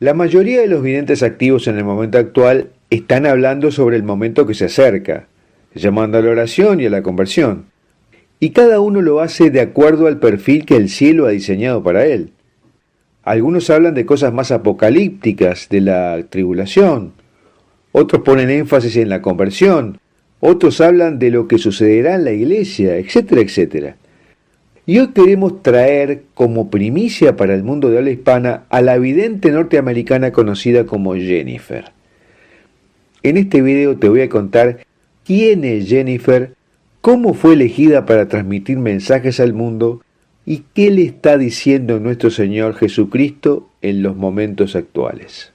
La mayoría de los videntes activos en el momento actual están hablando sobre el momento que se acerca, llamando a la oración y a la conversión. Y cada uno lo hace de acuerdo al perfil que el cielo ha diseñado para él. Algunos hablan de cosas más apocalípticas, de la tribulación. Otros ponen énfasis en la conversión. Otros hablan de lo que sucederá en la iglesia, etcétera, etcétera. Y hoy queremos traer como primicia para el mundo de habla hispana a la vidente norteamericana conocida como Jennifer. En este video te voy a contar quién es Jennifer, cómo fue elegida para transmitir mensajes al mundo y qué le está diciendo nuestro Señor Jesucristo en los momentos actuales.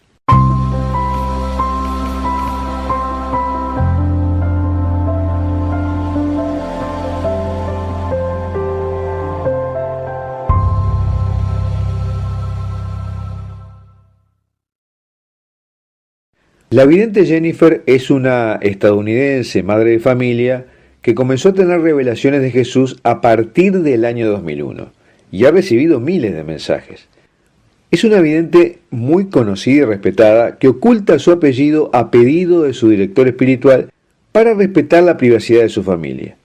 La vidente Jennifer es una estadounidense, madre de familia, que comenzó a tener revelaciones de Jesús a partir del año 2001 y ha recibido miles de mensajes. Es una vidente muy conocida y respetada que oculta su apellido a pedido de su director espiritual para respetar la privacidad de su familia.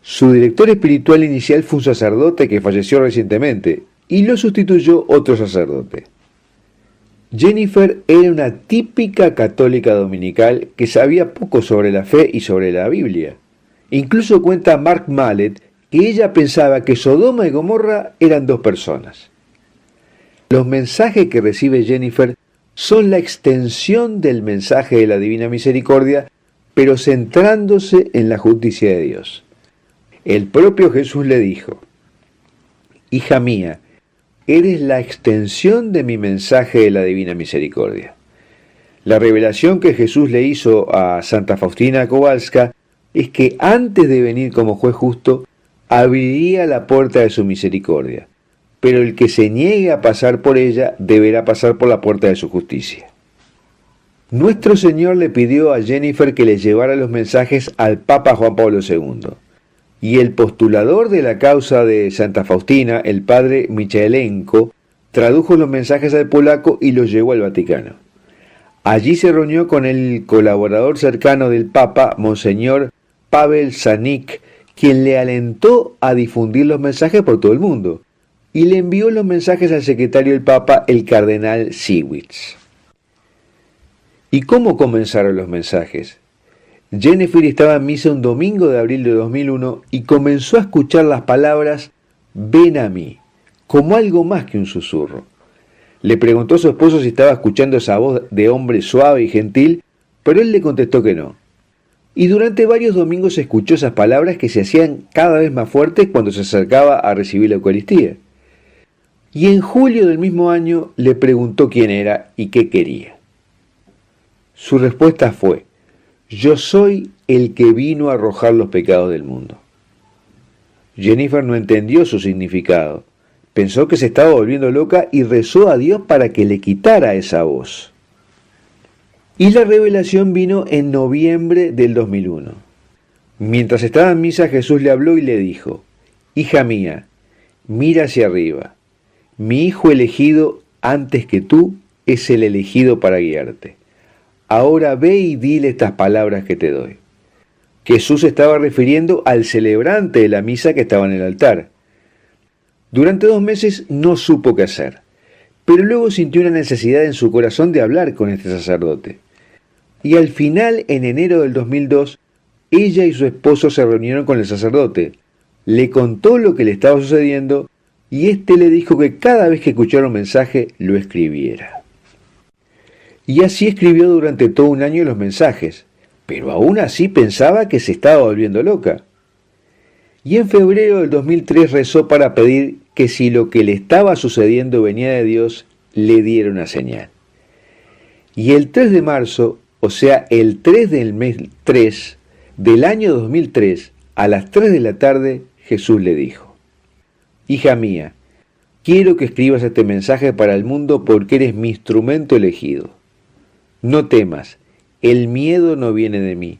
Su director espiritual inicial fue un sacerdote que falleció recientemente y lo sustituyó otro sacerdote. Jennifer era una típica católica dominical que sabía poco sobre la fe y sobre la Biblia. Incluso cuenta Mark Mallet que ella pensaba que Sodoma y Gomorra eran dos personas. Los mensajes que recibe Jennifer son la extensión del mensaje de la Divina Misericordia, pero centrándose en la justicia de Dios. El propio Jesús le dijo: «Hija mía, eres la extensión de mi mensaje de la Divina Misericordia». La revelación que Jesús le hizo a Santa Faustina Kowalska es que antes de venir como juez justo, abriría la puerta de su misericordia, pero el que se niegue a pasar por ella deberá pasar por la puerta de su justicia. Nuestro Señor le pidió a Jennifer que le llevara los mensajes al Papa Juan Pablo II. Y el postulador de la causa de Santa Faustina, el padre Michaelenko, tradujo los mensajes al polaco y los llevó al Vaticano. Allí se reunió con el colaborador cercano del Papa, Monseñor Pavel Zanik, quien le alentó a difundir los mensajes por todo el mundo, y le envió los mensajes al secretario del Papa, el cardenal Siwitz. ¿Y cómo comenzaron los mensajes? Jennifer estaba en misa un domingo de abril de 2001 y comenzó a escuchar las palabras «Ven a mí», como algo más que un susurro. Le preguntó a su esposo si estaba escuchando esa voz de hombre suave y gentil, pero él le contestó que no. Y durante varios domingos escuchó esas palabras que se hacían cada vez más fuertes cuando se acercaba a recibir la Eucaristía. Y en julio del mismo año le preguntó quién era y qué quería. Su respuesta fue: «Yo soy el que vino a arrojar los pecados del mundo». Jennifer no entendió su significado. Pensó que se estaba volviendo loca y rezó a Dios para que le quitara esa voz. Y la revelación vino en noviembre del 2001. Mientras estaba en misa, Jesús le habló y le dijo: «Hija mía, mira hacia arriba. Mi hijo elegido antes que tú es el elegido para guiarte. Ahora ve y dile estas palabras que te doy». Jesús estaba refiriendo al celebrante de la misa que estaba en el altar. Durante 2 meses no supo qué hacer, pero luego sintió una necesidad en su corazón de hablar con este sacerdote. Y al final, en enero del 2002, ella y su esposo se reunieron con el sacerdote. Le contó lo que le estaba sucediendo y éste le dijo que cada vez que escuchara un mensaje lo escribiera. Y así escribió durante todo un año los mensajes, pero aún así pensaba que se estaba volviendo loca. Y en febrero del 2003 rezó para pedir que si lo que le estaba sucediendo venía de Dios, le diera una señal. Y el 3 de marzo, o sea, el 3 del mes 3 del año 2003, a las 3 de la tarde, Jesús le dijo: «Hija mía, quiero que escribas este mensaje para el mundo porque eres mi instrumento elegido. No temas, el miedo no viene de mí.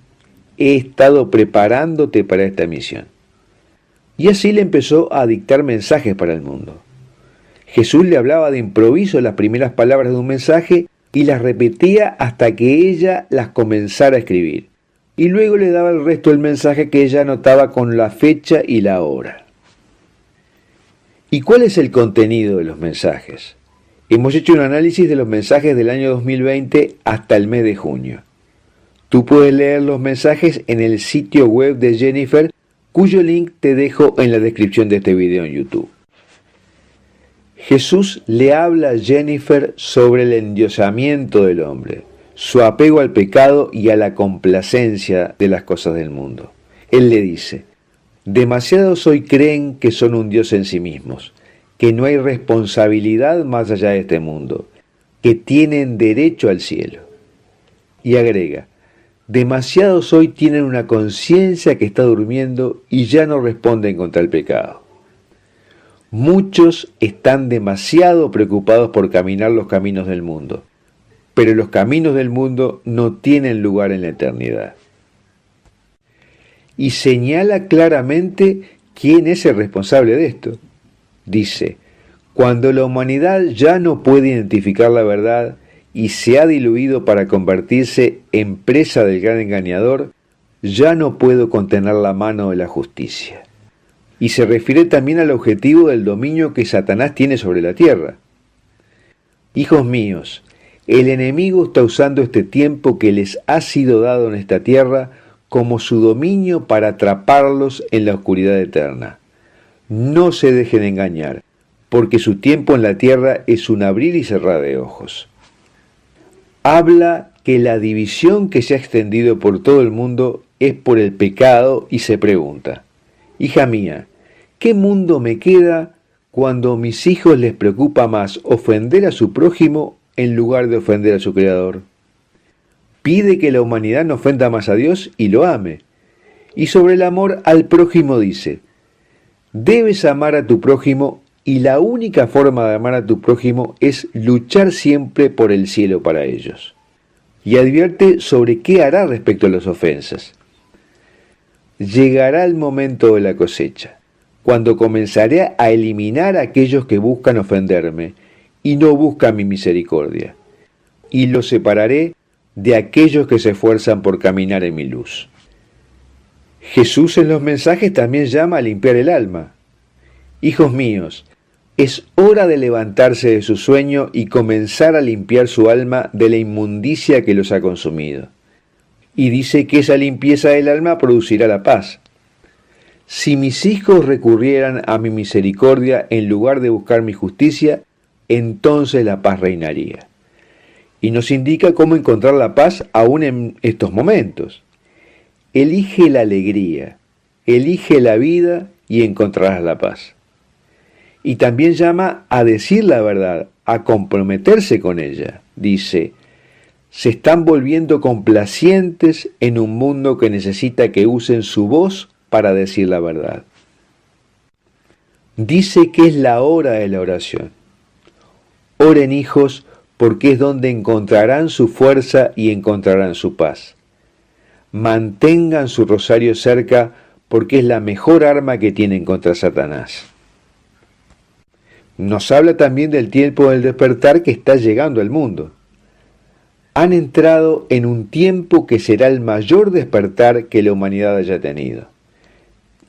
He estado preparándote para esta misión». Y así le empezó a dictar mensajes para el mundo. Jesús le hablaba de improviso las primeras palabras de un mensaje y las repetía hasta que ella las comenzara a escribir. Y luego le daba el resto del mensaje que ella anotaba con la fecha y la hora. ¿Y cuál es el contenido de los mensajes? Hemos hecho un análisis de los mensajes del año 2020 hasta el mes de junio. Tú puedes leer los mensajes en el sitio web de Jennifer, cuyo link te dejo en la descripción de este video en YouTube. Jesús le habla a Jennifer sobre el endiosamiento del hombre, su apego al pecado y a la complacencia de las cosas del mundo. Él le dice: demasiados hoy creen que son un Dios en sí mismos, que no hay responsabilidad más allá de este mundo, que tienen derecho al cielo. Y agrega: demasiados hoy tienen una conciencia que está durmiendo y ya no responden contra el pecado. Muchos están demasiado preocupados por caminar los caminos del mundo, pero los caminos del mundo no tienen lugar en la eternidad. Y señala claramente quién es el responsable de esto. Dice: cuando la humanidad ya no puede identificar la verdad y se ha diluido para convertirse en presa del gran engañador, ya no puedo contener la mano de la justicia. Y se refiere también al objetivo del dominio que Satanás tiene sobre la tierra. Hijos míos, el enemigo está usando este tiempo que les ha sido dado en esta tierra como su dominio para atraparlos en la oscuridad eterna. No se dejen engañar, porque su tiempo en la tierra es un abrir y cerrar de ojos. Habla que la división que se ha extendido por todo el mundo es por el pecado y se pregunta: hija mía, ¿qué mundo me queda cuando a mis hijos les preocupa más ofender a su prójimo en lugar de ofender a su Creador? Pide que la humanidad no ofenda más a Dios y lo ame. Y sobre el amor al prójimo dice: debes amar a tu prójimo y la única forma de amar a tu prójimo es luchar siempre por el cielo para ellos. Y advierte sobre qué hará respecto a las ofensas. Llegará el momento de la cosecha, cuando comenzaré a eliminar a aquellos que buscan ofenderme y no buscan mi misericordia, y los separaré de aquellos que se esfuerzan por caminar en mi luz. Jesús en los mensajes también llama a limpiar el alma. Hijos míos, es hora de levantarse de su sueño y comenzar a limpiar su alma de la inmundicia que los ha consumido. Y dice que esa limpieza del alma producirá la paz. Si mis hijos recurrieran a mi misericordia en lugar de buscar mi justicia, entonces la paz reinaría. Y nos indica cómo encontrar la paz aún en estos momentos. Elige la alegría, elige la vida y encontrarás la paz. Y también llama a decir la verdad, a comprometerse con ella. Dice: se están volviendo complacientes en un mundo que necesita que usen su voz para decir la verdad. Dice que es la hora de la oración. Oren, hijos, porque es donde encontrarán su fuerza y encontrarán su paz. Mantengan su rosario cerca, porque es la mejor arma que tienen contra Satanás. Nos habla también del tiempo del despertar que está llegando al mundo. Han entrado en un tiempo que será el mayor despertar que la humanidad haya tenido.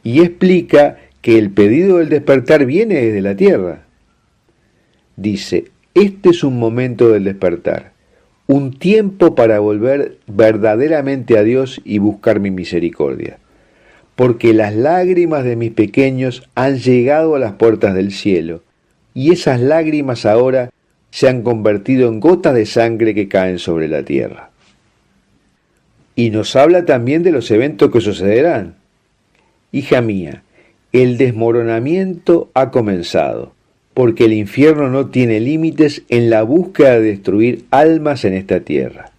Y explica que el pedido del despertar viene desde la tierra. Dice: este es un momento del despertar, un tiempo para volver verdaderamente a Dios y buscar mi misericordia, porque las lágrimas de mis pequeños han llegado a las puertas del cielo, y esas lágrimas ahora se han convertido en gotas de sangre que caen sobre la tierra. Y nos habla también de los eventos que sucederán. Hija mía, el desmoronamiento ha comenzado, porque el infierno no tiene límites en la búsqueda de destruir almas en esta tierra.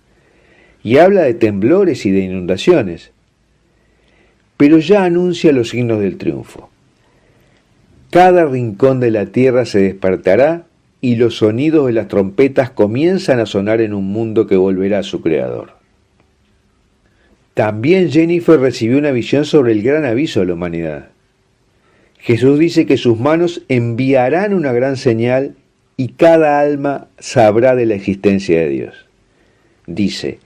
Y habla de temblores y de inundaciones. Pero ya anuncia los signos del triunfo. Cada rincón de la tierra se despertará y los sonidos de las trompetas comienzan a sonar en un mundo que volverá a su creador. También Jennifer recibió una visión sobre el gran aviso de la humanidad. Jesús dice que sus manos enviarán una gran señal y cada alma sabrá de la existencia de Dios. Dice,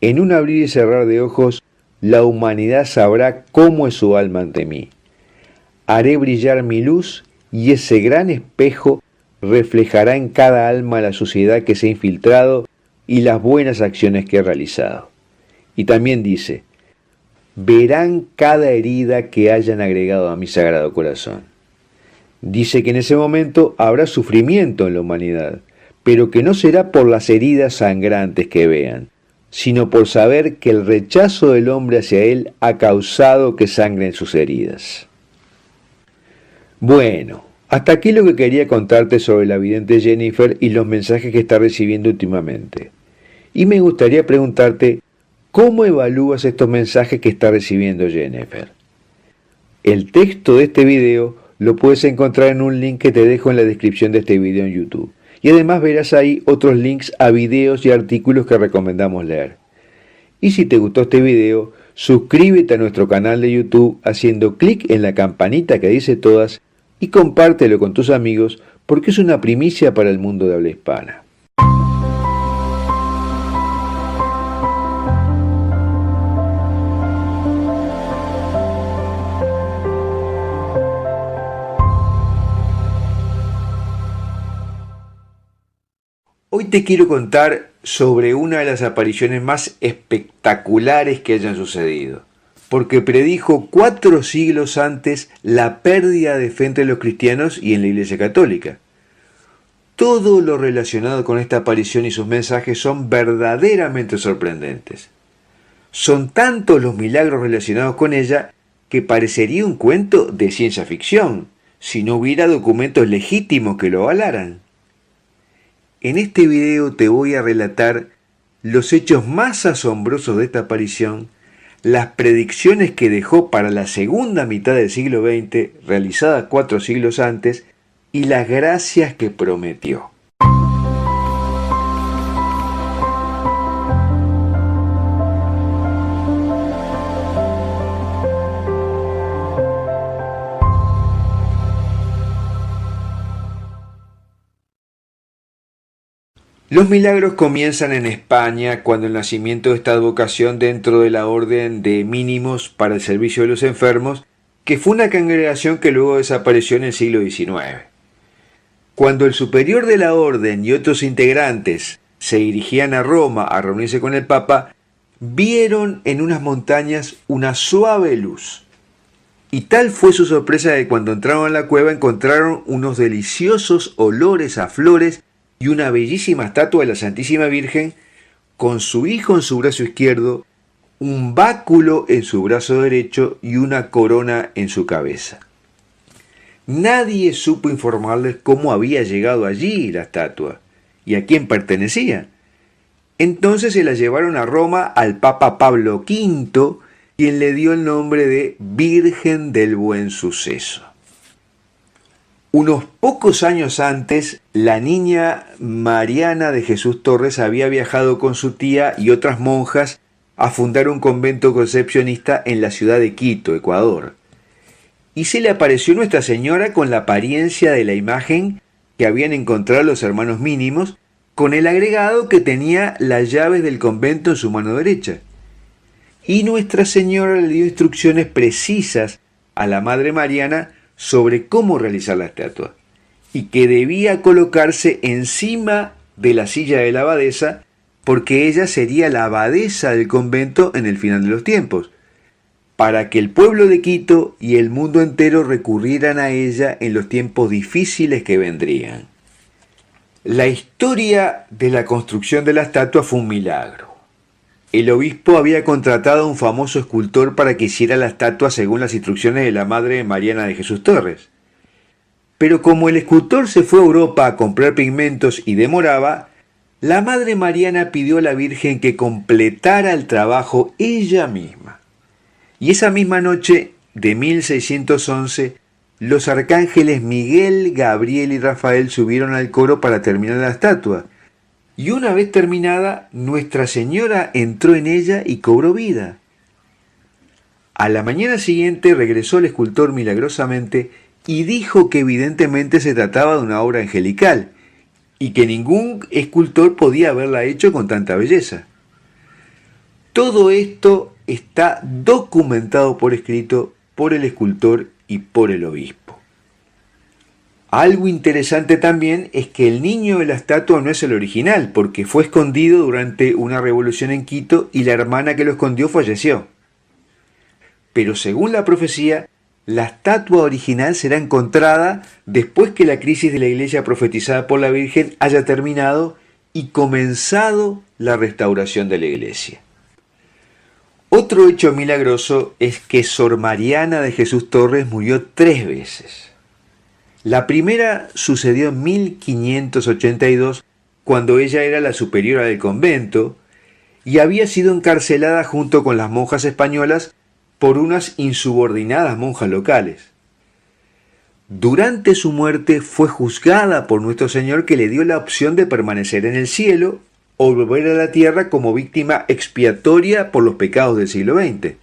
en un abrir y cerrar de ojos, la humanidad sabrá cómo es su alma ante mí. Haré brillar mi luz y ese gran espejo reflejará en cada alma la suciedad que se ha infiltrado y las buenas acciones que he realizado. Y también dice, verán cada herida que hayan agregado a mi sagrado corazón. Dice que en ese momento habrá sufrimiento en la humanidad, pero que no será por las heridas sangrantes que vean, sino por saber que el rechazo del hombre hacia él ha causado que sangren sus heridas. Bueno, hasta aquí lo que quería contarte sobre la vidente Jennifer y los mensajes que está recibiendo últimamente. Y me gustaría preguntarte, ¿cómo evalúas estos mensajes que está recibiendo Jennifer? El texto de este video lo puedes encontrar en un link que te dejo en la descripción de este video en YouTube. Y además verás ahí otros links a videos y artículos que recomendamos leer. Y si te gustó este video, suscríbete a nuestro canal de YouTube haciendo clic en la campanita que dice todas y compártelo con tus amigos porque es una primicia para el mundo de habla hispana. Hoy te quiero contar sobre una de las apariciones más espectaculares que hayan sucedido, porque predijo 4 siglos antes la pérdida de fe entre los cristianos y en la Iglesia Católica. Todo lo relacionado con esta aparición y sus mensajes son verdaderamente sorprendentes. Son tantos los milagros relacionados con ella que parecería un cuento de ciencia ficción, si no hubiera documentos legítimos que lo avalaran. En este video te voy a relatar los hechos más asombrosos de esta aparición, las predicciones que dejó para la segunda mitad del siglo XX, realizadas 4 siglos antes, y las gracias que prometió. Los milagros comienzan en España cuando el nacimiento de esta advocación dentro de la orden de mínimos para el servicio de los enfermos, que fue una congregación que luego desapareció en el siglo XIX. Cuando el superior de la orden y otros integrantes se dirigían a Roma a reunirse con el Papa, vieron en unas montañas una suave luz. Y tal fue su sorpresa que cuando entraron a la cueva encontraron unos deliciosos olores a flores y una bellísima estatua de la Santísima Virgen con su hijo en su brazo izquierdo, un báculo en su brazo derecho y una corona en su cabeza. Nadie supo informarles cómo había llegado allí la estatua y a quién pertenecía. Entonces se la llevaron a Roma al Papa Pablo V, quien le dio el nombre de Virgen del Buen Suceso. Unos pocos años antes, la niña Mariana de Jesús Torres había viajado con su tía y otras monjas a fundar un convento concepcionista en la ciudad de Quito, Ecuador. Y se le apareció Nuestra Señora con la apariencia de la imagen que habían encontrado los hermanos mínimos, con el agregado que tenía las llaves del convento en su mano derecha. Y Nuestra Señora le dio instrucciones precisas a la Madre Mariana sobre cómo realizar la estatua, y que debía colocarse encima de la silla de la abadesa, porque ella sería la abadesa del convento en el final de los tiempos, para que el pueblo de Quito y el mundo entero recurrieran a ella en los tiempos difíciles que vendrían. La historia de la construcción de la estatua fue un milagro. El obispo había contratado a un famoso escultor para que hiciera la estatua según las instrucciones de la Madre Mariana de Jesús Torres. Pero como el escultor se fue a Europa a comprar pigmentos y demoraba, la Madre Mariana pidió a la Virgen que completara el trabajo ella misma. Y esa misma noche de 1611, los arcángeles Miguel, Gabriel y Rafael subieron al coro para terminar la estatua. Y una vez terminada, Nuestra Señora entró en ella y cobró vida. A la mañana siguiente regresó el escultor milagrosamente y dijo que evidentemente se trataba de una obra angelical y que ningún escultor podía haberla hecho con tanta belleza. Todo esto está documentado por escrito por el escultor y por el obispo. Algo interesante también es que el niño de la estatua no es el original, porque fue escondido durante una revolución en Quito y la hermana que lo escondió falleció. Pero según la profecía, la estatua original será encontrada después que la crisis de la iglesia profetizada por la Virgen haya terminado y comenzado la restauración de la iglesia. Otro hecho milagroso es que Sor Mariana de Jesús Torres murió 3 veces. La primera sucedió en 1582, cuando ella era la superiora del convento y había sido encarcelada junto con las monjas españolas por unas insubordinadas monjas locales. Durante su muerte fue juzgada por nuestro Señor, que le dio la opción de permanecer en el cielo o volver a la tierra como víctima expiatoria por los pecados del siglo XX.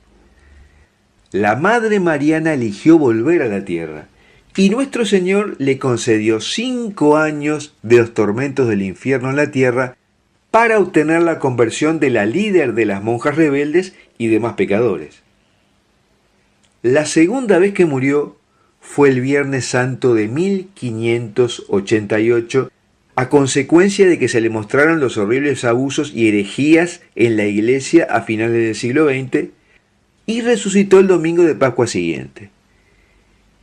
La Madre Mariana eligió volver a la tierra y nuestro Señor le concedió 5 años de los tormentos del infierno en la tierra para obtener la conversión de la líder de las monjas rebeldes y demás pecadores. La segunda vez que murió fue el Viernes Santo de 1588, a consecuencia de que se le mostraron los horribles abusos y herejías en la iglesia a finales del siglo XX, y resucitó el domingo de Pascua siguiente.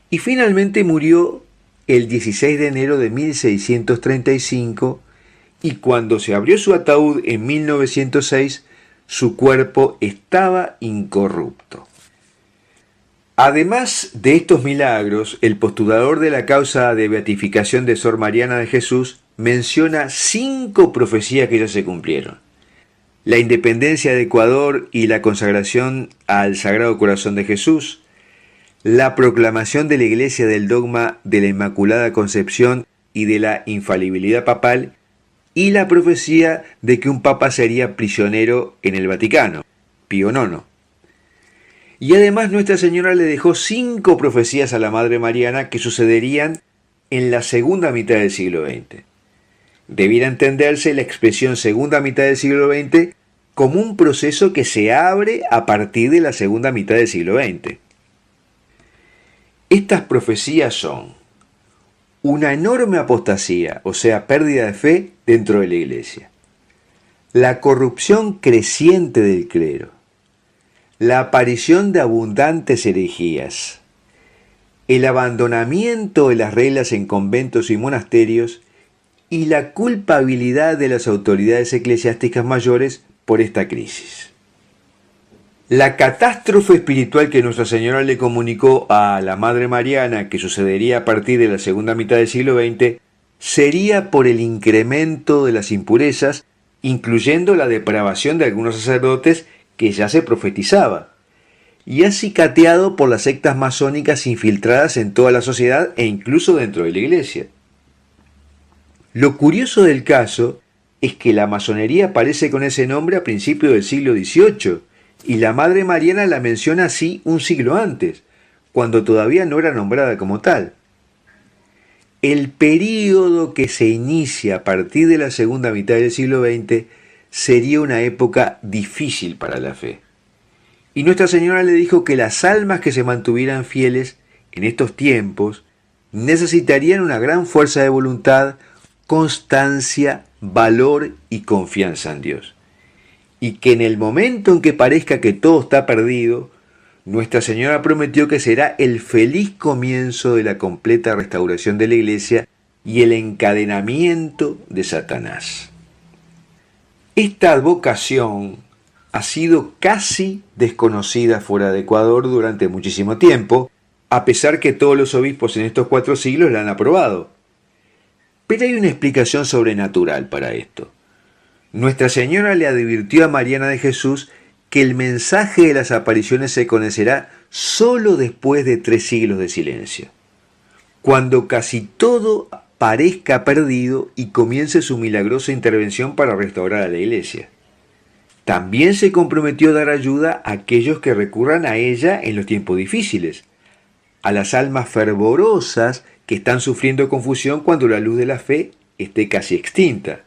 Y finalmente murió el 16 de enero de 1635, y cuando se abrió su ataúd en 1906, su cuerpo estaba incorrupto. Además de estos milagros, el postulador de la causa de beatificación de Sor Mariana de Jesús menciona 5 profecías que ya se cumplieron: la independencia de Ecuador y la consagración al Sagrado Corazón de Jesús, la proclamación de la Iglesia del dogma de la Inmaculada Concepción y de la infalibilidad papal, y la profecía de que un papa sería prisionero en el Vaticano, Pío IX. Y además Nuestra Señora le dejó 5 profecías a la Madre Mariana que sucederían en la segunda mitad del siglo XX. Debiera entenderse la expresión segunda mitad del siglo XX como un proceso que se abre a partir de la segunda mitad del siglo XX. Estas profecías son una enorme apostasía, o sea, pérdida de fe dentro de la Iglesia, la corrupción creciente del clero, la aparición de abundantes herejías, el abandonamiento de las reglas en conventos y monasterios y la culpabilidad de las autoridades eclesiásticas mayores por esta crisis. La catástrofe espiritual que Nuestra Señora le comunicó a la Madre Mariana, que sucedería a partir de la segunda mitad del siglo XX, sería por el incremento de las impurezas, incluyendo la depravación de algunos sacerdotes que ya se profetizaba, y acicateado por las sectas masónicas infiltradas en toda la sociedad e incluso dentro de la Iglesia. Lo curioso del caso es que la masonería aparece con ese nombre a principios del siglo XVIII, y la Madre Mariana la menciona así un siglo antes, cuando todavía no era nombrada como tal. El período que se inicia a partir de la segunda mitad del siglo XX sería una época difícil para la fe. Y Nuestra Señora le dijo que las almas que se mantuvieran fieles en estos tiempos necesitarían una gran fuerza de voluntad, constancia, valor y confianza en Dios. Y que en el momento en que parezca que todo está perdido, Nuestra Señora prometió que será el feliz comienzo de la completa restauración de la Iglesia y el encadenamiento de Satanás. Esta advocación ha sido casi desconocida fuera de Ecuador durante muchísimo tiempo, a pesar que todos los obispos en estos 4 siglos la han aprobado. Pero hay una explicación sobrenatural para esto. Nuestra Señora le advirtió a Mariana de Jesús que el mensaje de las apariciones se conocerá solo después de 3 siglos de silencio, cuando casi todo parezca perdido y comience su milagrosa intervención para restaurar a la Iglesia. También se comprometió a dar ayuda a aquellos que recurran a ella en los tiempos difíciles, a las almas fervorosas que están sufriendo confusión cuando la luz de la fe esté casi extinta.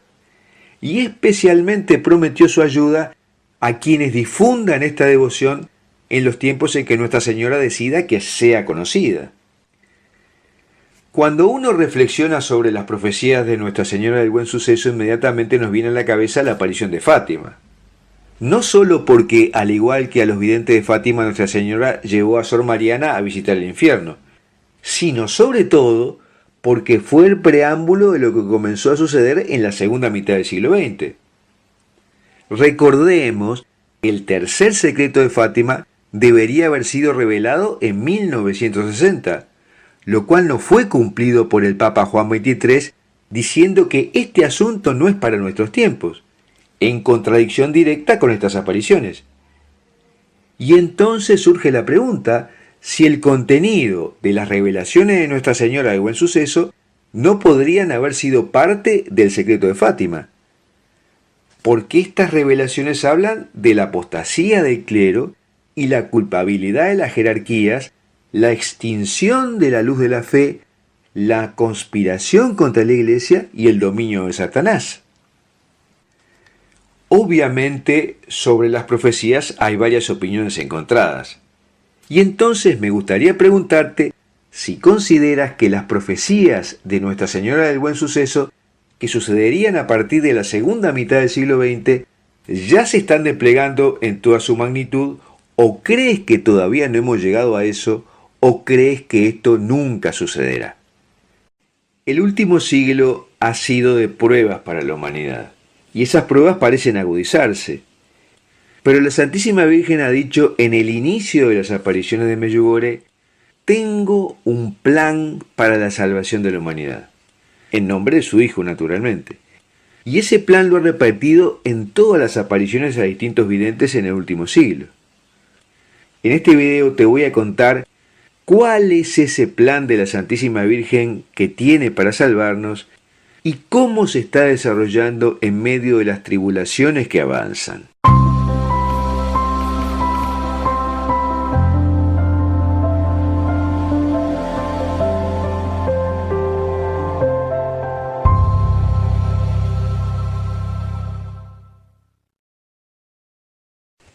Y especialmente prometió su ayuda a quienes difundan esta devoción en los tiempos en que Nuestra Señora decida que sea conocida. Cuando uno reflexiona sobre las profecías de Nuestra Señora del Buen Suceso, inmediatamente nos viene a la cabeza la aparición de Fátima. No solo porque, al igual que a los videntes de Fátima, Nuestra Señora llevó a Sor Mariana a visitar el infierno, sino sobre todo porque fue el preámbulo de lo que comenzó a suceder en la segunda mitad del siglo XX. Recordemos que el tercer secreto de Fátima debería haber sido revelado en 1960, lo cual no fue cumplido por el Papa Juan XXIII, diciendo que este asunto no es para nuestros tiempos, en contradicción directa con estas apariciones. Y entonces surge la pregunta si el contenido de las revelaciones de Nuestra Señora de Buen Suceso no podrían haber sido parte del secreto de Fátima. Porque estas revelaciones hablan de la apostasía del clero y la culpabilidad de las jerarquías, la extinción de la luz de la fe, la conspiración contra la Iglesia y el dominio de Satanás. Obviamente, sobre las profecías hay varias opiniones encontradas. Y entonces me gustaría preguntarte si consideras que las profecías de Nuestra Señora del Buen Suceso, que sucederían a partir de la segunda mitad del siglo XX, ya se están desplegando en toda su magnitud, o crees que todavía no hemos llegado a eso, o crees que esto nunca sucederá. El último siglo ha sido de pruebas para la humanidad, y esas pruebas parecen agudizarse. Pero la Santísima Virgen ha dicho en el inicio de las apariciones de Medjugorje: tengo un plan para la salvación de la humanidad, en nombre de su Hijo, naturalmente. Y ese plan lo ha repetido en todas las apariciones a distintos videntes en el último siglo. En este video te voy a contar cuál es ese plan de la Santísima Virgen que tiene para salvarnos y cómo se está desarrollando en medio de las tribulaciones que avanzan.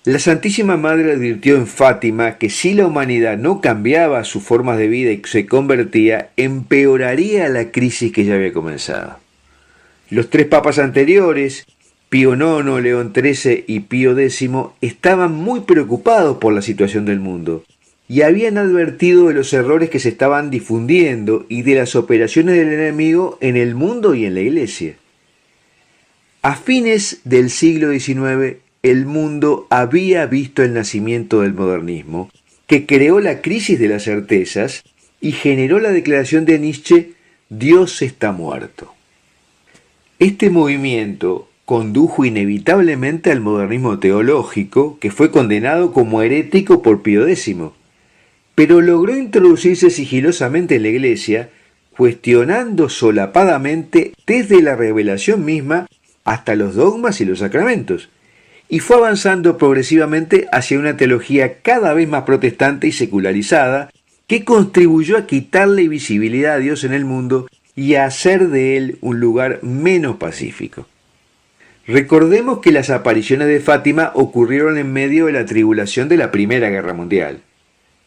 La Santísima Madre advirtió en Fátima que si la humanidad no cambiaba sus formas de vida y se convertía, empeoraría la crisis que ya había comenzado. Los tres papas anteriores, Pío IX, León XIII y Pío X, estaban muy preocupados por la situación del mundo y habían advertido de los errores que se estaban difundiendo y de las operaciones del enemigo en el mundo y en la Iglesia. A fines del siglo XIX, el mundo había visto el nacimiento del modernismo, que creó la crisis de las certezas y generó la declaración de Nietzsche: Dios está muerto. Este movimiento condujo inevitablemente al modernismo teológico, que fue condenado como herético por Pío X, pero logró introducirse sigilosamente en la Iglesia, cuestionando solapadamente desde la revelación misma hasta los dogmas y los sacramentos, y fue avanzando progresivamente hacia una teología cada vez más protestante y secularizada, que contribuyó a quitarle visibilidad a Dios en el mundo y a hacer de él un lugar menos pacífico. Recordemos que las apariciones de Fátima ocurrieron en medio de la tribulación de la Primera Guerra Mundial.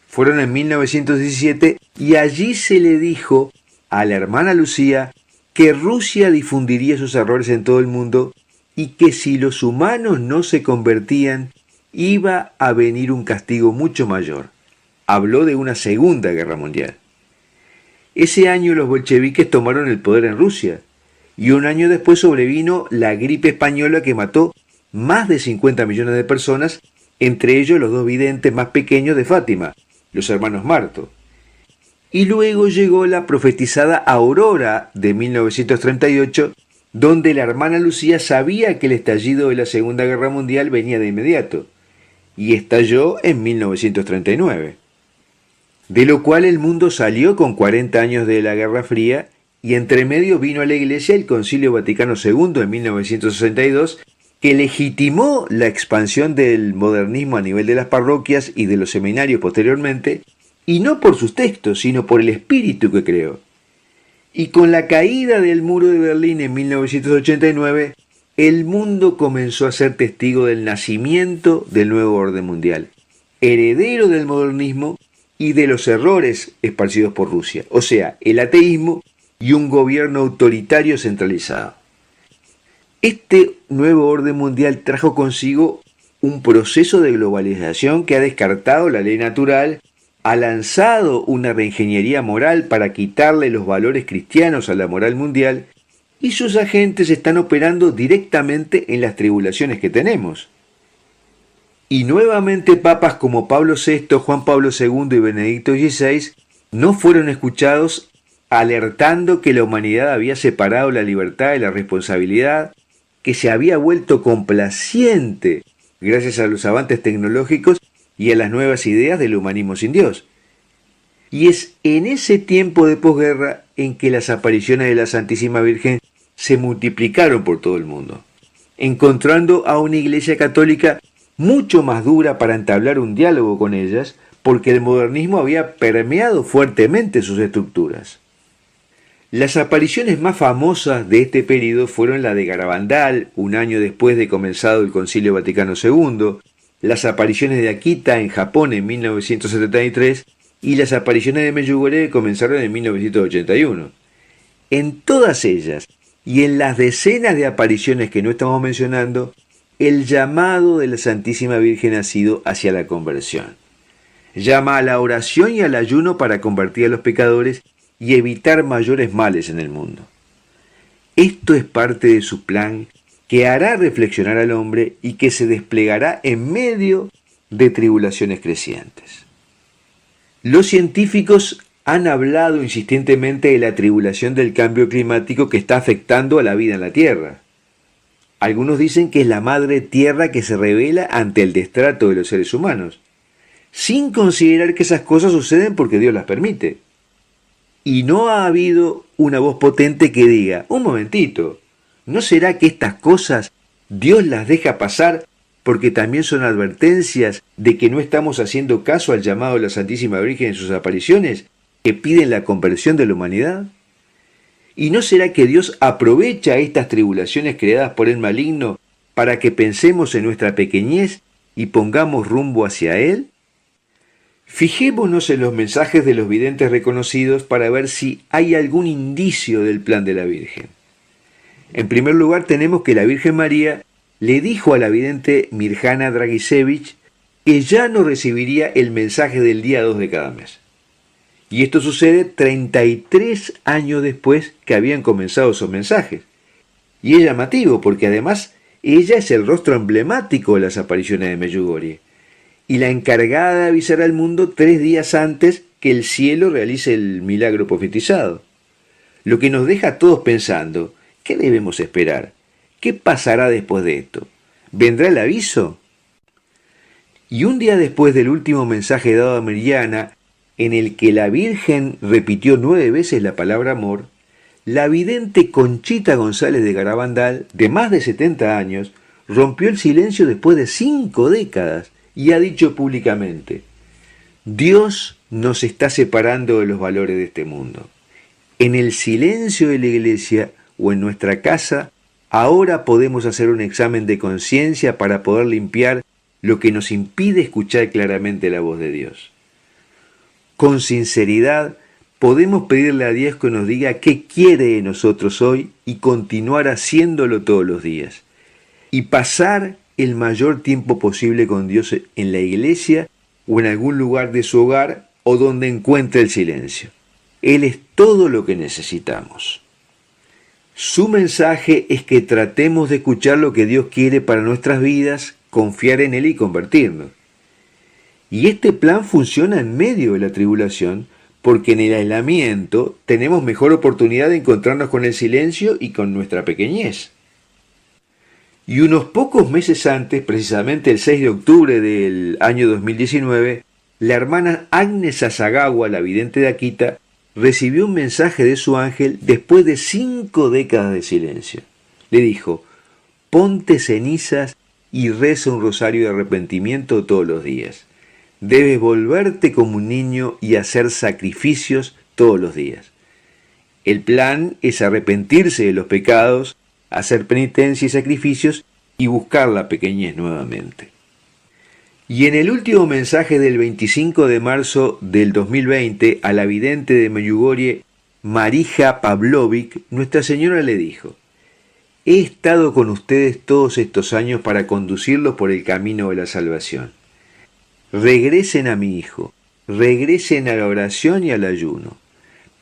Fueron en 1917 y allí se le dijo a la hermana Lucía que Rusia difundiría sus errores en todo el mundo y que si los humanos no se convertían, iba a venir un castigo mucho mayor. Habló de una Segunda Guerra Mundial. Ese año los bolcheviques tomaron el poder en Rusia, y un año después sobrevino la gripe española que mató más de 50 millones de personas, entre ellos los dos videntes más pequeños de Fátima, los hermanos Marto. Y luego llegó la profetizada Aurora de 1938, donde la hermana Lucía sabía que el estallido de la Segunda Guerra Mundial venía de inmediato, y estalló en 1939. De lo cual el mundo salió con 40 años de la Guerra Fría, y entre medio vino a la Iglesia el Concilio Vaticano II en 1962, que legitimó la expansión del modernismo a nivel de las parroquias y de los seminarios posteriormente, y no por sus textos, sino por el espíritu que creó. Y con la caída del muro de Berlín en 1989, el mundo comenzó a ser testigo del nacimiento del nuevo orden mundial, heredero del modernismo y de los errores esparcidos por Rusia, o sea, el ateísmo y un gobierno autoritario centralizado. Este nuevo orden mundial trajo consigo un proceso de globalización que ha descartado la ley natural, ha lanzado una reingeniería moral para quitarle los valores cristianos a la moral mundial, y sus agentes están operando directamente en las tribulaciones que tenemos. Y nuevamente papas como Pablo VI, Juan Pablo II y Benedicto XVI no fueron escuchados, alertando que la humanidad había separado la libertad de la responsabilidad, que se había vuelto complaciente gracias a los avances tecnológicos y a las nuevas ideas del humanismo sin Dios. Y es en ese tiempo de posguerra en que las apariciones de la Santísima Virgen se multiplicaron por todo el mundo, encontrando a una iglesia católica mucho más dura para entablar un diálogo con ellas, porque el modernismo había permeado fuertemente sus estructuras. Las apariciones más famosas de este período fueron la de Garabandal, un año después de comenzado el Concilio Vaticano II, las apariciones de Akita en Japón en 1973 y las apariciones de Medjugorje que comenzaron en 1981. En todas ellas, y en las decenas de apariciones que no estamos mencionando, el llamado de la Santísima Virgen ha sido hacia la conversión. Llama a la oración y al ayuno para convertir a los pecadores y evitar mayores males en el mundo. Esto es parte de su plan que hará reflexionar al hombre y que se desplegará en medio de tribulaciones crecientes. Los científicos han hablado insistentemente de la tribulación del cambio climático que está afectando a la vida en la Tierra. Algunos dicen que es la madre tierra que se revela ante el destrato de los seres humanos, sin considerar que esas cosas suceden porque Dios las permite. Y no ha habido una voz potente que diga, un momentito, ¿no será que estas cosas Dios las deja pasar porque también son advertencias de que no estamos haciendo caso al llamado de la Santísima Virgen en sus apariciones, que piden la conversión de la humanidad? ¿Y no será que Dios aprovecha estas tribulaciones creadas por el maligno para que pensemos en nuestra pequeñez y pongamos rumbo hacia Él? Fijémonos en los mensajes de los videntes reconocidos para ver si hay algún indicio del plan de la Virgen. En primer lugar, tenemos que la Virgen María le dijo a la vidente Mirjana Dragisevich que ya no recibiría el mensaje del día 2 de cada mes. Y esto sucede 33 años después que habían comenzado esos mensajes. Y es llamativo porque además ella es el rostro emblemático de las apariciones de Medjugorje y la encargada de avisar al mundo 3 días antes que el cielo realice el milagro profetizado. Lo que nos deja a todos pensando, ¿qué debemos esperar? ¿Qué pasará después de esto? ¿Vendrá el aviso? Y un día después del último mensaje dado a Mirjana, en el que la Virgen repitió 9 veces la palabra amor, la vidente Conchita González de Garabandal, de más de 70 años, rompió el silencio después de 5 décadas y ha dicho públicamente, Dios nos está separando de los valores de este mundo. En el silencio de la iglesia o en nuestra casa, ahora podemos hacer un examen de conciencia para poder limpiar lo que nos impide escuchar claramente la voz de Dios. Con sinceridad, podemos pedirle a Dios que nos diga qué quiere de nosotros hoy y continuar haciéndolo todos los días. Y pasar el mayor tiempo posible con Dios en la iglesia o en algún lugar de su hogar o donde encuentre el silencio. Él es todo lo que necesitamos. Su mensaje es que tratemos de escuchar lo que Dios quiere para nuestras vidas, confiar en Él y convertirnos. Y este plan funciona en medio de la tribulación, porque en el aislamiento tenemos mejor oportunidad de encontrarnos con el silencio y con nuestra pequeñez. Y unos pocos meses antes, precisamente el 6 de octubre del año 2019, la hermana Agnes Asagawa, la vidente de Akita, recibió un mensaje de su ángel después de 5 décadas de silencio. Le dijo, ponte cenizas y reza un rosario de arrepentimiento todos los días. Debes volverte como un niño y hacer sacrificios todos los días. El plan es arrepentirse de los pecados, hacer penitencia y sacrificios y buscar la pequeñez nuevamente. Y en el último mensaje del 25 de marzo del 2020 a la vidente de Medjugorje, Marija Pavlovic, Nuestra Señora le dijo: he estado con ustedes todos estos años para conducirlos por el camino de la salvación. Regresen a mi hijo, regresen a la oración y al ayuno.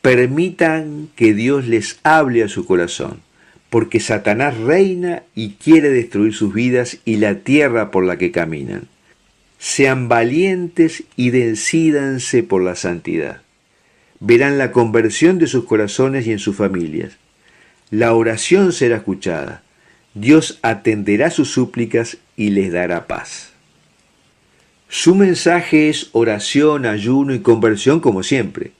Permitan que Dios les hable a su corazón, porque Satanás reina y quiere destruir sus vidas y la tierra por la que caminan. Sean valientes y decídanse por la santidad. Verán la conversión de sus corazones y en sus familias. La oración será escuchada. Dios atenderá sus súplicas y les dará paz. Su mensaje es oración, ayuno y conversión como siempre.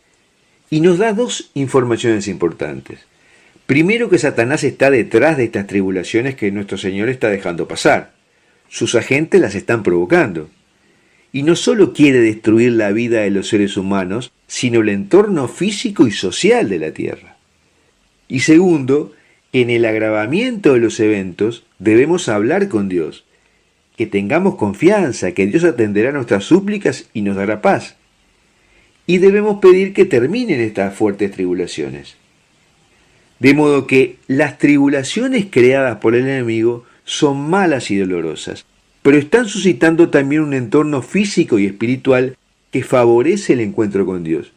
Y nos da dos informaciones importantes. Primero, que Satanás está detrás de estas tribulaciones que nuestro Señor está dejando pasar. Sus agentes las están provocando. Y no solo quiere destruir la vida de los seres humanos, sino el entorno físico y social de la Tierra. Y segundo, en el agravamiento de los eventos debemos hablar con Dios, que tengamos confianza, que Dios atenderá nuestras súplicas y nos dará paz. Y debemos pedir que terminen estas fuertes tribulaciones. De modo que las tribulaciones creadas por el enemigo son malas y dolorosas, pero están suscitando también un entorno físico y espiritual que favorece el encuentro con Dios.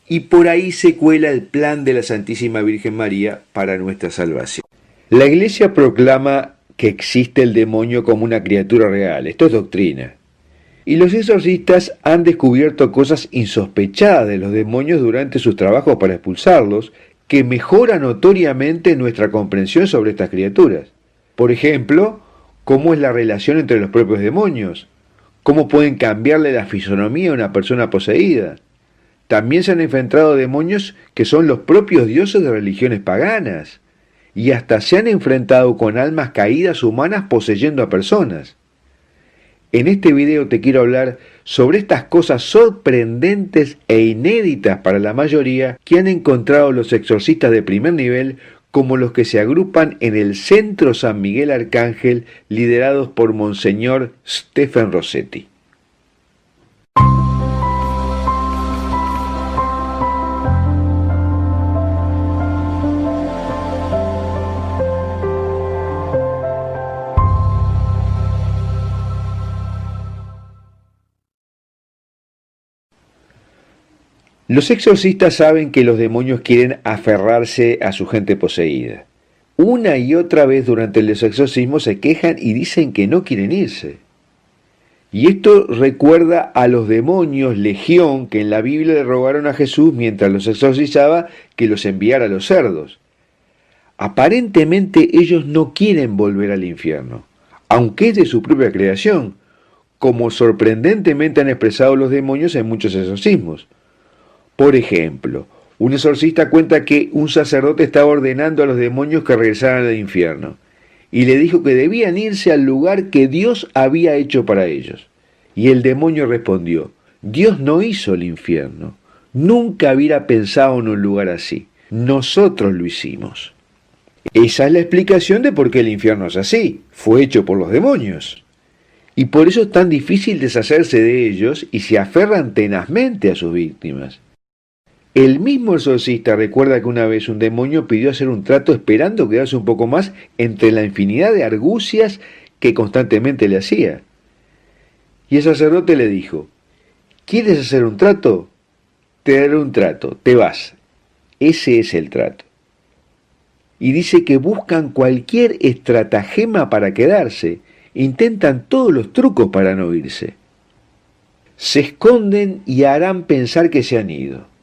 Y por ahí se cuela el plan de la Santísima Virgen María para nuestra salvación. La Iglesia proclama que existe el demonio como una criatura real. Esto es doctrina. Y los exorcistas han descubierto cosas insospechadas de los demonios durante sus trabajos para expulsarlos, que mejora notoriamente nuestra comprensión sobre estas criaturas. Por ejemplo, cómo es la relación entre los propios demonios, cómo pueden cambiarle la fisonomía a una persona poseída. También se han enfrentado demonios que son los propios dioses de religiones paganas, y hasta se han enfrentado con almas caídas humanas poseyendo a personas. En este video te quiero hablar sobre estas cosas sorprendentes e inéditas para la mayoría que han encontrado los exorcistas de primer nivel, como los que se agrupan en el Centro San Miguel Arcángel, liderados por Monseñor Stephen Rossetti. Los exorcistas saben que los demonios quieren aferrarse a su gente poseída. Una y otra vez durante los exorcismos se quejan y dicen que no quieren irse. Y esto recuerda a los demonios legión que en la Biblia le rogaron a Jesús mientras los exorcizaba que los enviara a los cerdos. Aparentemente ellos no quieren volver al infierno, aunque es de su propia creación, como sorprendentemente han expresado los demonios en muchos exorcismos. Por ejemplo, un exorcista cuenta que un sacerdote estaba ordenando a los demonios que regresaran al infierno, y le dijo que debían irse al lugar que Dios había hecho para ellos. Y el demonio respondió: Dios no hizo el infierno, nunca hubiera pensado en un lugar así, nosotros lo hicimos. Esa es la explicación de por qué el infierno es así, fue hecho por los demonios. Y por eso es tan difícil deshacerse de ellos y se aferran tenazmente a sus víctimas. El mismo exorcista recuerda que una vez un demonio pidió hacer un trato esperando quedarse un poco más entre la infinidad de argucias que constantemente le hacía. Y el sacerdote le dijo: ¿quieres hacer un trato? Te daré un trato, te vas. Ese es el trato. Y dice que buscan cualquier estratagema para quedarse, intentan todos los trucos para no irse. Se esconden y harán pensar que se han ido.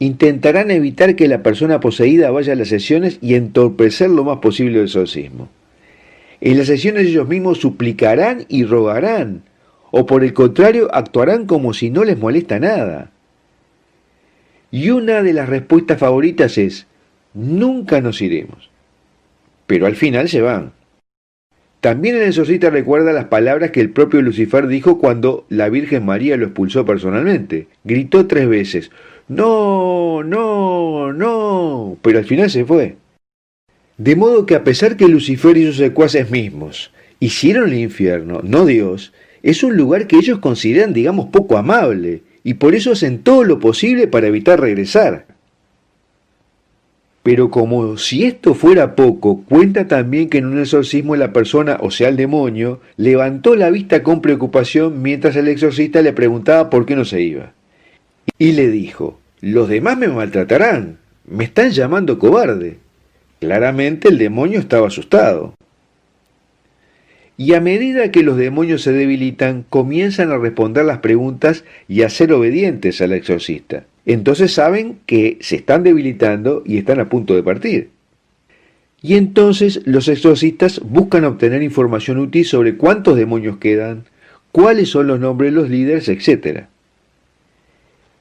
Intentarán evitar que la persona poseída vaya a las sesiones y entorpecer lo más posible el exorcismo. En las sesiones ellos mismos suplicarán y rogarán, o por el contrario actuarán como si no les molesta nada. Y una de las respuestas favoritas es: nunca nos iremos. Pero al final se van. También el exorcista recuerda las palabras que el propio Lucifer dijo cuando la Virgen María lo expulsó personalmente. Gritó 3 veces, no, no, no, pero al final se fue. De modo que a pesar que Lucifer y sus secuaces mismos hicieron el infierno, no Dios, es un lugar que ellos consideran, digamos, poco amable, y por eso hacen todo lo posible para evitar regresar. Pero como si esto fuera poco, cuenta también que en un exorcismo la persona, o sea el demonio, levantó la vista con preocupación mientras el exorcista le preguntaba por qué no se iba. Y le dijo, los demás me maltratarán, me están llamando cobarde. Claramente el demonio estaba asustado. Y a medida que los demonios se debilitan, comienzan a responder las preguntas y a ser obedientes al exorcista. Entonces saben que se están debilitando y están a punto de partir. Y entonces los exorcistas buscan obtener información útil sobre cuántos demonios quedan, cuáles son los nombres de los líderes, etc.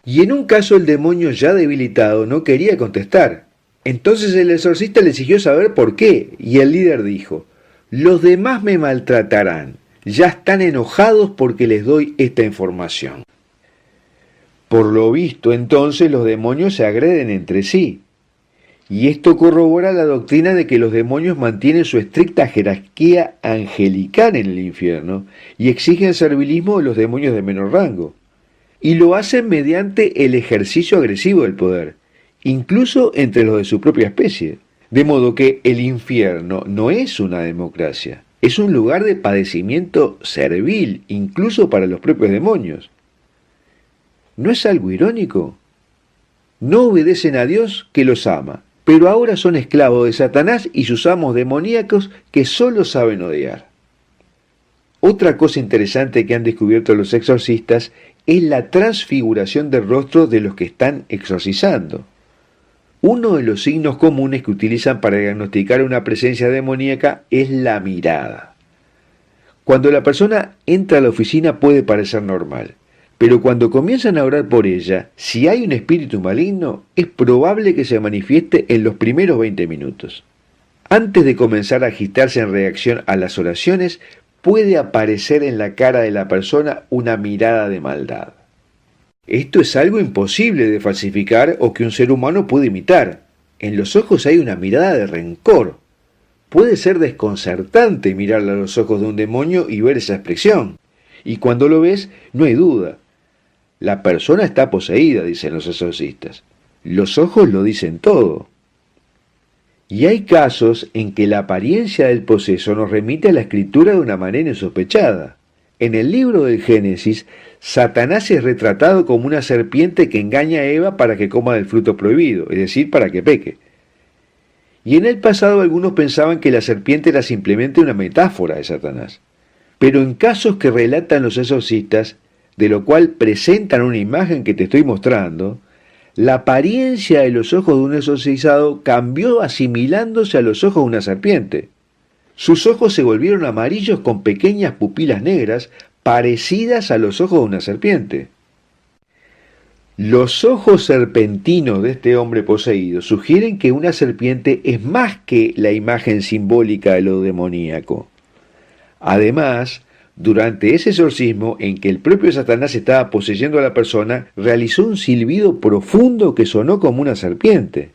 Y en un caso el demonio ya debilitado no quería contestar. Entonces el exorcista le exigió saber por qué, y el líder dijo, los demás me maltratarán, ya están enojados porque les doy esta información. Por lo visto, entonces los demonios se agreden entre sí. Y esto corrobora la doctrina de que los demonios mantienen su estricta jerarquía angelical en el infierno y exigen servilismo de los demonios de menor rango. Y lo hacen mediante el ejercicio agresivo del poder, incluso entre los de su propia especie. De modo que el infierno no es una democracia, es un lugar de padecimiento servil, incluso para los propios demonios. ¿No es algo irónico? No obedecen a Dios que los ama, pero ahora son esclavos de Satanás y sus amos demoníacos que solo saben odiar. Otra cosa interesante que han descubierto los exorcistas es la transfiguración del rostro de los que están exorcizando. Uno de los signos comunes que utilizan para diagnosticar una presencia demoníaca es la mirada. Cuando la persona entra a la oficina puede parecer normal, pero cuando comienzan a orar por ella, si hay un espíritu maligno, es probable que se manifieste en los primeros 20 minutos. Antes de comenzar a agitarse en reacción a las oraciones, puede aparecer en la cara de la persona una mirada de maldad. Esto es algo imposible de falsificar o que un ser humano puede imitar. En los ojos hay una mirada de rencor. Puede ser desconcertante mirarle a los ojos de un demonio y ver esa expresión. Y cuando lo ves, no hay duda. La persona está poseída, dicen los exorcistas. Los ojos lo dicen todo. Y hay casos en que la apariencia del poseso nos remite a la escritura de una manera insospechada. En el libro del Génesis, Satanás es retratado como una serpiente que engaña a Eva para que coma del fruto prohibido, es decir, para que peque. Y en el pasado algunos pensaban que la serpiente era simplemente una metáfora de Satanás. Pero en casos que relatan los exorcistas, de lo cual presentan una imagen que te estoy mostrando, la apariencia de los ojos de un exorcizado cambió asimilándose a los ojos de una serpiente. Sus ojos se volvieron amarillos con pequeñas pupilas negras parecidas a los ojos de una serpiente. Los ojos serpentinos de este hombre poseído sugieren que una serpiente es más que la imagen simbólica de lo demoníaco. Además, durante ese exorcismo en que el propio Satanás estaba poseyendo a la persona, realizó un silbido profundo que sonó como una serpiente.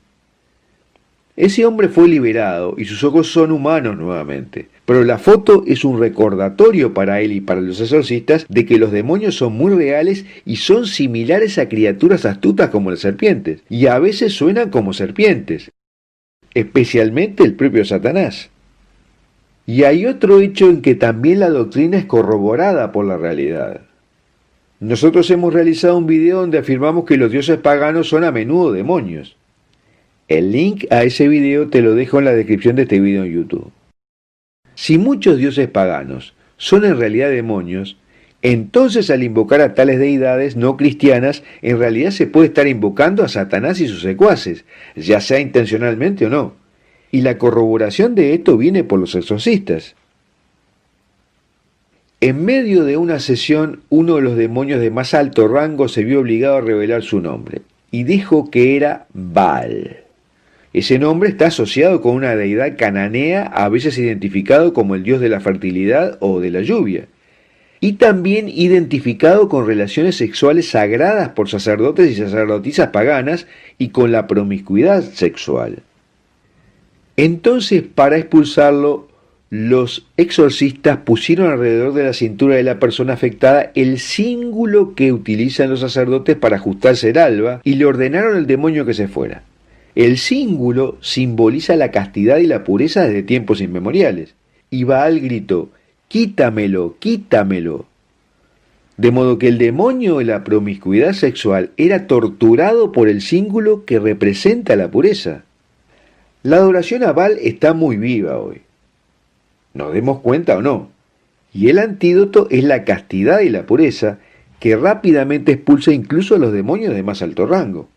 Ese hombre fue liberado y sus ojos son humanos nuevamente, pero la foto es un recordatorio para él y para los exorcistas de que los demonios son muy reales y son similares a criaturas astutas como las serpientes, y a veces suenan como serpientes, especialmente el propio Satanás. Y hay otro hecho en que también la doctrina es corroborada por la realidad. Nosotros hemos realizado un video donde afirmamos que los dioses paganos son a menudo demonios. El link a ese video te lo dejo en la descripción de este video en YouTube. Si muchos dioses paganos son en realidad demonios, entonces al invocar a tales deidades no cristianas, en realidad se puede estar invocando a Satanás y sus secuaces, ya sea intencionalmente o no. Y la corroboración de esto viene por los exorcistas. En medio de una sesión, uno de los demonios de más alto rango se vio obligado a revelar su nombre, y dijo que era Baal. Ese nombre está asociado con una deidad cananea, a veces identificado como el dios de la fertilidad o de la lluvia, y también identificado con relaciones sexuales sagradas por sacerdotes y sacerdotisas paganas y con la promiscuidad sexual. Entonces, para expulsarlo, los exorcistas pusieron alrededor de la cintura de la persona afectada el cíngulo que utilizan los sacerdotes para ajustarse el alba y le ordenaron al demonio que se fuera. El cíngulo simboliza la castidad y la pureza desde tiempos inmemoriales, y Baal gritó: «¡Quítamelo, quítamelo!». De modo que el demonio de la promiscuidad sexual era torturado por el cíngulo que representa la pureza. La adoración a Baal está muy viva hoy, nos demos cuenta o no, y el antídoto es la castidad y la pureza, que rápidamente expulsa incluso a los demonios de más alto rango.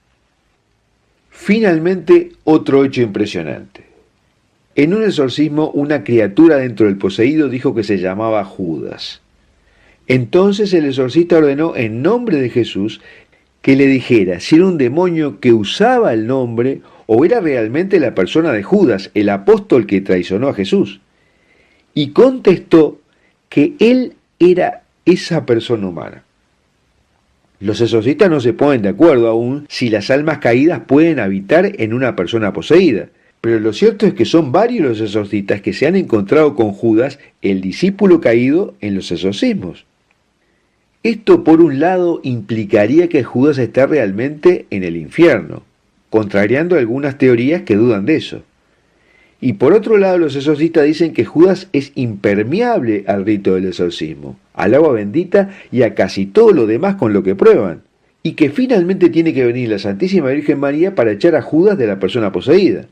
Finalmente, otro hecho impresionante. En un exorcismo, una criatura dentro del poseído dijo que se llamaba Judas. Entonces el exorcista ordenó en nombre de Jesús que le dijera si era un demonio que usaba el nombre o era realmente la persona de Judas, el apóstol que traicionó a Jesús. Y contestó que él era esa persona humana. Los exorcistas no se ponen de acuerdo aún si las almas caídas pueden habitar en una persona poseída, pero lo cierto es que son varios los exorcistas que se han encontrado con Judas, el discípulo caído, en los exorcismos. Esto, por un lado, implicaría que Judas está realmente en el infierno, contrariando algunas teorías que dudan de eso. Y por otro lado, los exorcistas dicen que Judas es impermeable al rito del exorcismo, al agua bendita y a casi todo lo demás con lo que prueban, y que finalmente tiene que venir la Santísima Virgen María para echar a Judas de la persona poseída.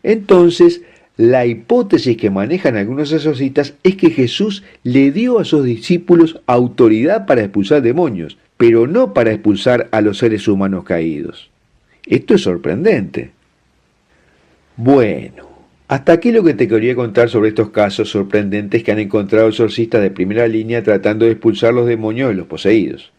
Entonces, la hipótesis que manejan algunos exorcistas es que Jesús le dio a sus discípulos autoridad para expulsar demonios, pero no para expulsar a los seres humanos caídos. Esto es sorprendente. Bueno, hasta aquí lo que te quería contar sobre estos casos sorprendentes que han encontrado exorcistas de primera línea tratando de expulsar los demonios de los poseídos.